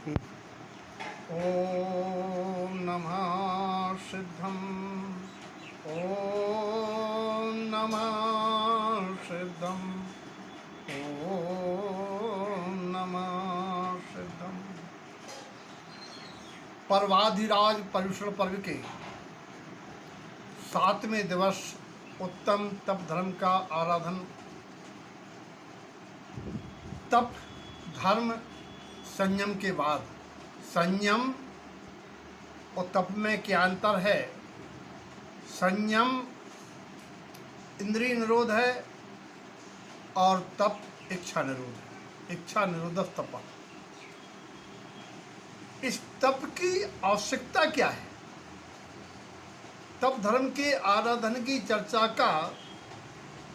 ॐ नमः सिद्धं। ॐ नमः सिद्धं। ॐ नमः सिद्धं। पर्वाधिराज पर्युषण पर्व के 7वें दिवस उत्तम तप धर्म का आराधन। तप धर्म संयम के बाद। संयम और तप में क्या अंतर है? संयम इंद्रिय निरोध है और तप इच्छा निरोध है। इच्छा निरोध तप। इस तप की आवश्यकता क्या है? तप धर्म के आराधन की चर्चा का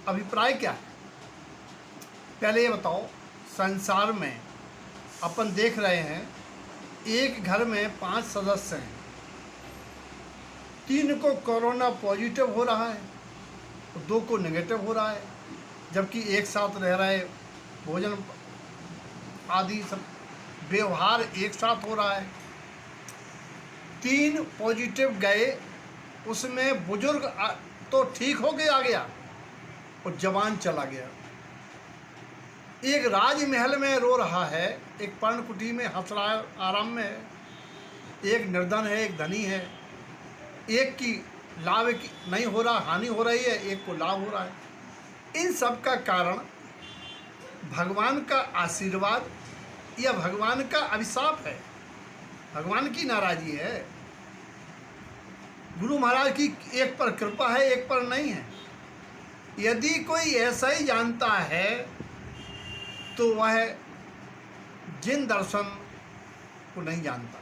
अभिप्राय क्या है? पहले ये बताओ, संसार में अपन देख रहे हैं एक घर में 5 सदस्य हैं। 3 को कोरोना पॉजिटिव हो रहा है और 2 को नेगेटिव हो रहा है, जबकि एक साथ रह रहे, भोजन आदि सब व्यवहार एक साथ हो रहा है। 3 पॉजिटिव गए, उसमें बुजुर्ग तो ठीक हो गया और जवान चला गया। एक राजमहल में रो रहा है, एक पर्णकुटी में हंस रहा है, आराम में है। एक निर्धन है, एक धनी है। एक की लाभ की नहीं हो रहा, हानि हो रही है, एक को लाभ हो रहा है। इन सब का कारण भगवान का आशीर्वाद या भगवान का अभिशाप है, भगवान की नाराजगी है। गुरु महाराज की एक पर कृपा है, एक पर नहीं है। यदि कोई ऐसा ही जानता है तो वह जिन दर्शन को नहीं जानता।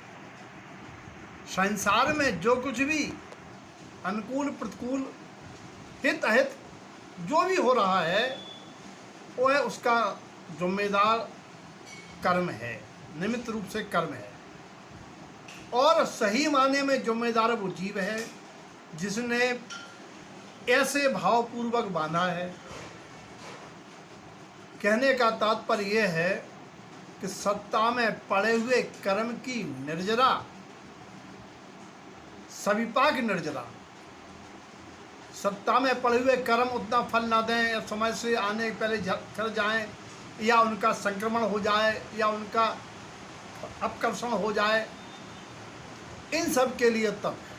संसार में जो कुछ भी अनुकूल प्रतिकूल हित अहित जो भी हो रहा है वह उसका जिम्मेदार कर्म है, निमित्त रूप से कर्म है। और सही माने में जिम्मेदार वो जीव है जिसने ऐसे भावपूर्वक बांधा है। कहने का तात्पर्य यह है कि सत्ता में पड़े हुए कर्म की निर्जरा, सविपाक निर्जरा। सत्ता में पड़े हुए कर्म उतना फल ना दें या समय से आने के पहले झड़ जाएं या उनका संक्रमण हो जाए या उनका अपकर्षण हो जाए, इन सब के लिए तप है।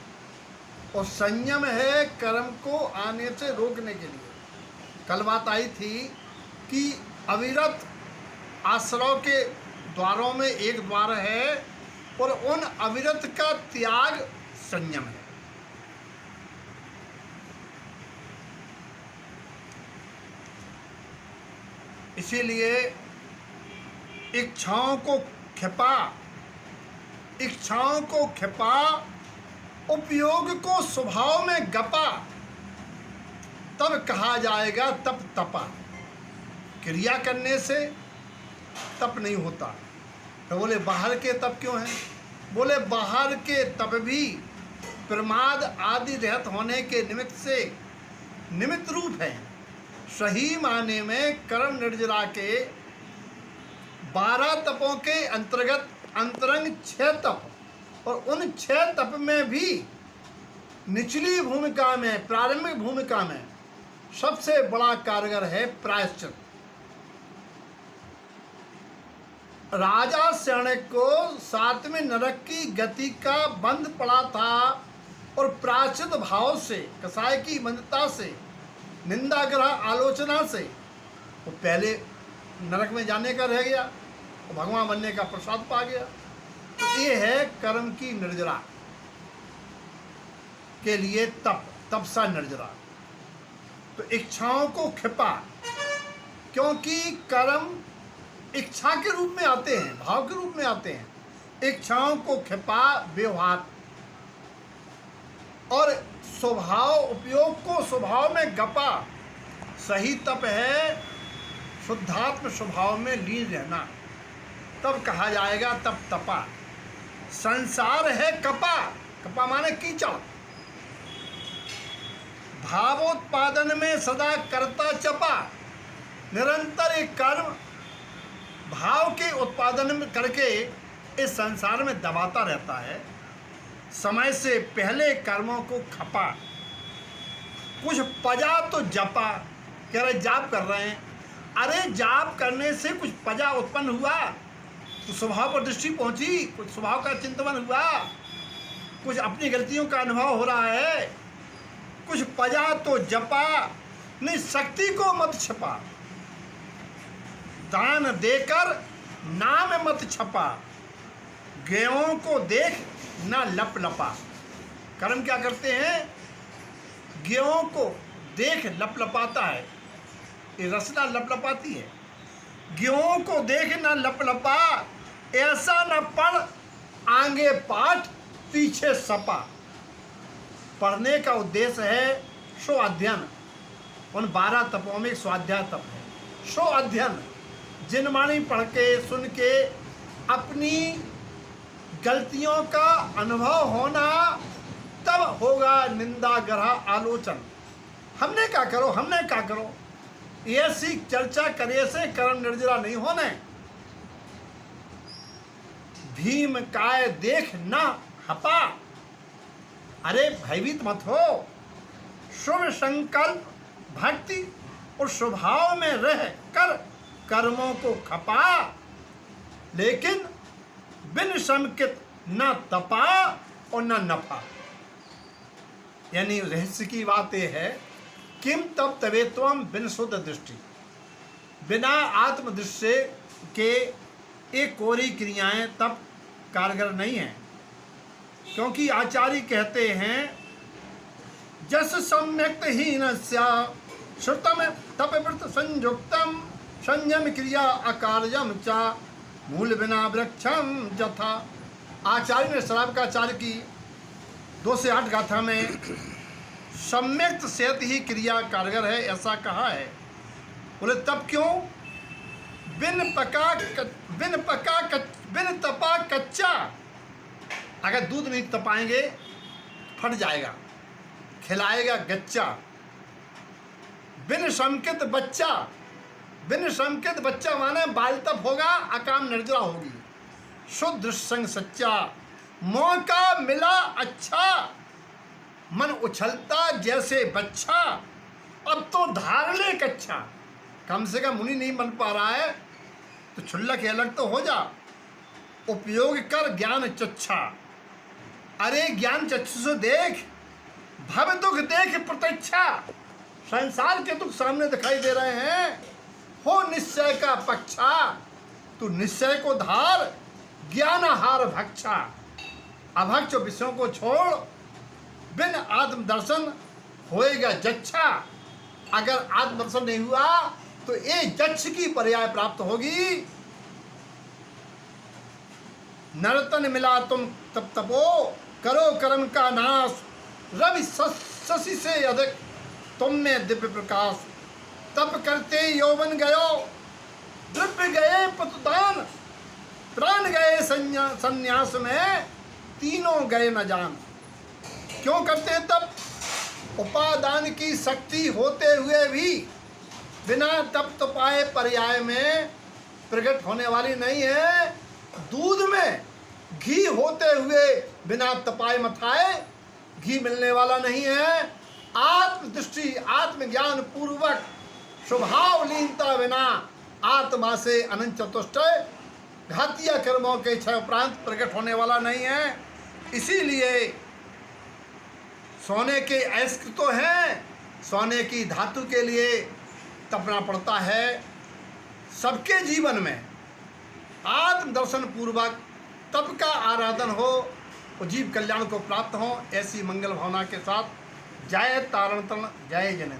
और संयम है कर्म को आने से रोकने के लिए। कल बात आई थी कि अविरत आश्रय के द्वारों में एक द्वार है और उन अविरत का त्याग संयम है। इसीलिए इच्छाओं को खिपा, उपयोग को स्वभाव में गपा, तब कहा जाएगा तप तपा। क्रिया करने से तप नहीं होता। तो बोले बाहर के तप क्यों हैं? बोले बाहर के तप भी प्रमाद आदि रहित होने के निमित्त से निमित्त रूप है। सही माने में कर्म निर्जरा के 12 तपों के अंतर्गत अंतरंग 6 तप, और उन 6 तप में भी निचली भूमिका में, प्रारंभिक भूमिका में सबसे बड़ा कारगर है प्रायश्चित। राजा शरणक को 7वें नरक की गति का बंध पड़ा था और प्रायश्चित भाव से, कसाय की मंदता से, निंदाग्रह आलोचना से वो पहले नरक में जाने का रह गया और भगवान बनने का प्रसाद पा गया। तो ये है कर्म की निर्जरा के लिए तप, तपसा निर्जरा। तो इच्छाओं को खिपा, क्योंकि कर्म इच्छा के रूप में आते हैं, भाव के रूप में आते हैं। इच्छाओं को खिपा व्यवहार, और स्वभाव उपयोग को स्वभाव में गपा। सही तप है शुद्धात्म स्वभाव में लीन रहना, तब कहा जाएगा तप तपा। संसार है कपा, कपा माने कीचड़। भावोत्पादन में सदा करता चपा। निरंतर एक कर्म भाव के उत्पादन में करके इस संसार में दबाता रहता है, समय से पहले कर्मों को खपा, कुछ पजा तो जपा। कह रहे जाप कर रहे हैं, अरे जाप करने से कुछ पजा उत्पन्न हुआ, कुछ स्वभाव पर दृष्टि पहुंची, कुछ स्वभाव का चिंतन हुआ, कुछ अपनी गलतियों का अनुभव हो रहा है। कुछ पजा तो जपा, नहीं शक्ति को मत छपा, दान देकर नाम मत छपा, गेहों को देख ना लप लपा। कर्म क्या करते हैं, गेहों को देख लप लपाता है, ये रसना लप लपाती है। गेहों को देख ना लप लपा, ऐसा न पढ़ आगे पाठ पीछे सपा। पढ़ने का उद्देश्य है स्व अध्ययन। उन 12 तपों में स्वाध्याय तप है, स्व अध्ययन। जिन वाणी पढ़ के सुन के अपनी गलतियों का अनुभव होना, तब होगा निंदा ग्रह आलोचन। हमने क्या करो, हमने क्या करो, ऐसी चर्चा करे से कर्म निर्जरा नहीं होने। भीम काय देख ना हपा, अरे भयभीत मत हो, शुभ संकल्प भक्ति और स्वभाव में रह कर कर्मों को खपा, लेकिन बिन शंकित न तपा और न नफा। यानी रहस्य की बात यह है, किम तब तवेत्वम बिन शुद्ध दृष्टि, बिना आत्मदृष्टि के एक कोरी क्रियाएं तब कारगर नहीं है। क्योंकि आचार्य कहते हैं, जस सम्यक्त हीन श्रुतम तपवृत संयुक्तम संयम क्रिया अकार्यम चा मूल बिना वृक्षम जथा। आचार्य ने श्रावकाचार्य की 2 से 8 गाथा में सम्यक्त सेत ही क्रिया कारगर है ऐसा कहा है। बोले तब क्यों, बिन तपा कच्चा, अगर दूध नहीं तपाएंगे फट जाएगा, खिलाएगा गच्चा। बिन शंकित बच्चा, बिन शंकित बच्चा माने बाल तप होगा, अकाम निर्जरा होगी। शुद्ध संग सच्चा, मौका मिला अच्छा, मन उछलता जैसे बच्चा, अब तो धार ले कच्चा। कम से कम मुनि नहीं बन पा रहा है तो छुल्लक अलग तो हो जा, उपयोग कर ज्ञान चच्छा। अरे ज्ञान चक्षु से देख, भव दुख देख प्रत्यक्षा। संसार के दुख सामने दिखाई दे रहे हैं, हो निश्चय का पक्षा, तू निश्चय को धार, ज्ञान हार भक्षा। अभक्ष विषयों को छोड़, बिन आत्मदर्शन होएगा जच्छा। अगर आत्मदर्शन नहीं हुआ तो ये जच्छ की पर्याय प्राप्त होगी। नर्तन मिला तुम तप तपो, करो कर्म का नाश, रवि शशि से अधिक तुम में दिव्य प्रकाश। तप करते यौवन गयो, द्रव्य गए पतुदान, प्राण गए संन्यास में, तीनों गए न जान। क्यों करते हैं तप, उपादान की शक्ति होते हुए भी बिना तप तपाए पर्याय में प्रकट होने वाली नहीं है। दूध में घी होते हुए बिना तपाए मथाए घी मिलने वाला नहीं है। आत्मदृष्टि आत्मज्ञान पूर्वक स्वभाव लीनता बिना आत्मा से अनंत चतुष्टय घातीय कर्मों के क्षय उपरांत प्रकट होने वाला नहीं है। इसीलिए सोने के अयस्क तो हैं, सोने की धातु के लिए तपना पड़ता है। सबके जीवन में आत्मदर्शन पूर्वक तप का आराधन हो, जीव कल्याण को प्राप्त हो, ऐसी मंगल भावना के साथ जय तारण तरण, जय जननी।